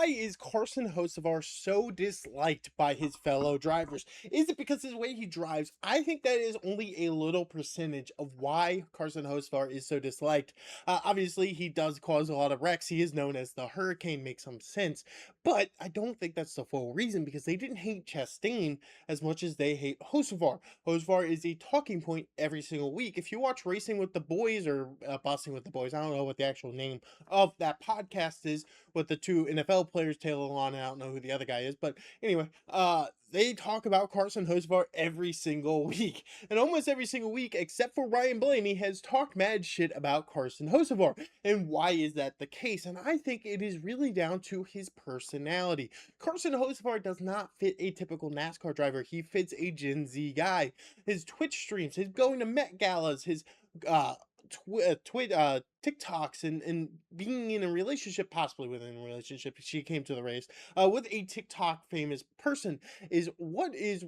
Why is Carson Hocevar so disliked by his fellow drivers? Is it because his way he drives? I think that is only a little percentage of why Carson Hocevar is so disliked. Obviously, he does cause a lot of wrecks. He is known as the Hurricane, makes some sense. But I don't think that's the full reason because they didn't hate Chastain as much as they hate Hocevar. Hocevar is a talking point every single week. If you watch Racing with the Boys or Bossing with the Boys, I don't know what the actual name of that podcast is, with the two NFL players, Taylor Lawn, I don't know who the other guy is, but anyway, they talk about Carson Hocevar every single week. And almost every single week, except for Ryan Blaney, has talked mad shit about Carson Hocevar. And why is that the case? And I think it is really down to his personality. Carson Hocevar does not fit a typical NASCAR driver. He fits a Gen Z guy. His Twitch streams, his going to Met galas, his uh TikToks, and being in a relationship, possibly within a relationship. She came to the race with a TikTok famous person is what is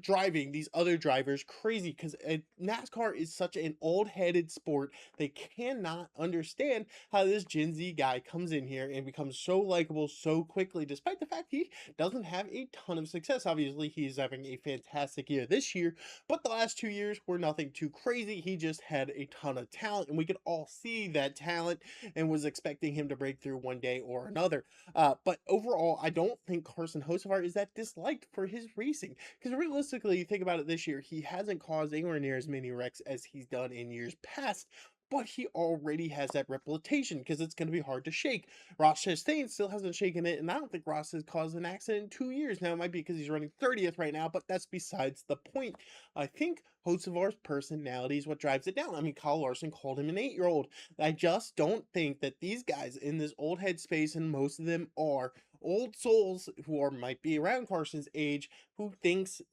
driving these other drivers crazy because NASCAR is such an old-headed sport. They cannot understand how this Gen Z guy comes in here and becomes so likable so quickly, despite the fact he doesn't have a ton of success. Obviously, he's having a fantastic year this year, but the last 2 years were nothing too crazy. He just had a ton of talent, and we could all see that talent and was expecting him to break through one day or another. But overall, I don't think Carson Hocevar is that disliked for his racing. Because realistically, you think about it this year, he hasn't caused anywhere near as many wrecks as he's done in years past. But he already has that reputation because it's going to be hard to shake. Ross Chastain still hasn't shaken it, and I don't think Ross has caused an accident in 2 years. Now, it might be because he's running 30th right now, but that's besides the point. I think Hocevar's personality is what drives it down. I mean, Kyle Larson called him an 8-year-old. I just don't think that these guys in this old head space, and most of them are old souls who are might be around Carson's age, who thinks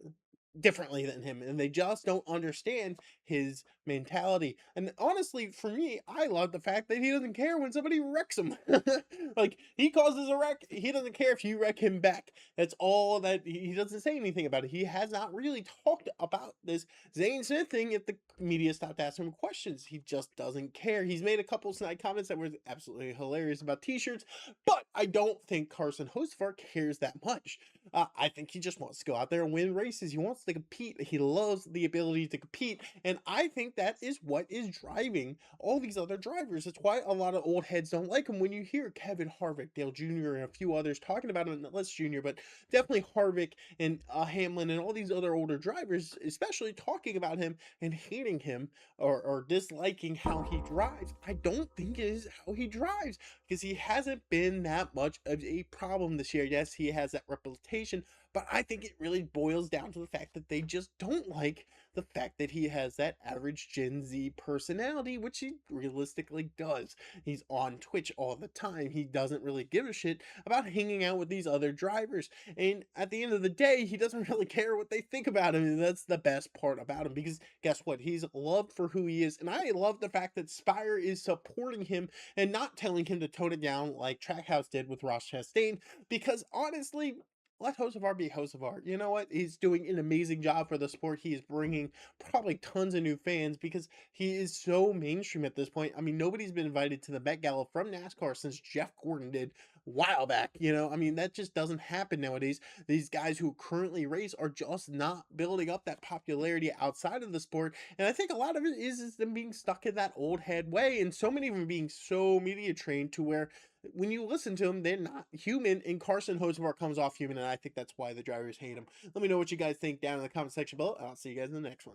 differently than him, and they just don't understand his mentality. And honestly, for me, I love the fact that he doesn't care when somebody wrecks him. Like, he causes a wreck, he doesn't care if you wreck him back. That's all that he doesn't say anything about it. He has not really talked about this Zane Smith thing if the media stopped asking him questions. He just doesn't care. He's made a couple snide comments that were absolutely hilarious about t-shirts, but I don't think Carson Hocevar cares that much. I think he just wants to go out there and win races. He wants to compete. He loves the ability to compete. And I think that is what is driving all these other drivers. It's why a lot of old heads don't like him. When you hear Kevin Harvick, Dale Jr., and a few others talking about him, not less Jr., but definitely Harvick and Hamlin and all these other older drivers, especially talking about him and hating him, or disliking how he drives, I don't think it is how he drives because he hasn't been that much of a problem this year. Yes, he has that reputation, but I think it really boils down to the fact that they just don't like the fact that he has that average Gen Z personality, which he realistically does. He's on Twitch all the time. He doesn't really give a shit about hanging out with these other drivers. And at the end of the day, he doesn't really care what they think about him. And that's the best part about him because guess what? He's loved for who he is. And I love the fact that Spire is supporting him and not telling him to tone it down like Trackhouse did with Ross Chastain, because honestly, let Hocevar be Hocevar. You know what? He's doing an amazing job for the sport. He is bringing probably tons of new fans because he is so mainstream at this point. I mean, nobody's been invited to the Met Gala from NASCAR since Jeff Gordon did a while back. I mean, that just doesn't happen nowadays. These guys who currently race are just not building up that popularity outside of the sport. And I think a lot of it is them being stuck in that old head way, and so many of them being so media trained to where when you listen to them, they're not human, and Carson Hocevar comes off human, and I think that's why the drivers hate him. Let me know what you guys think down in the comment section below, and I'll see you guys in the next one.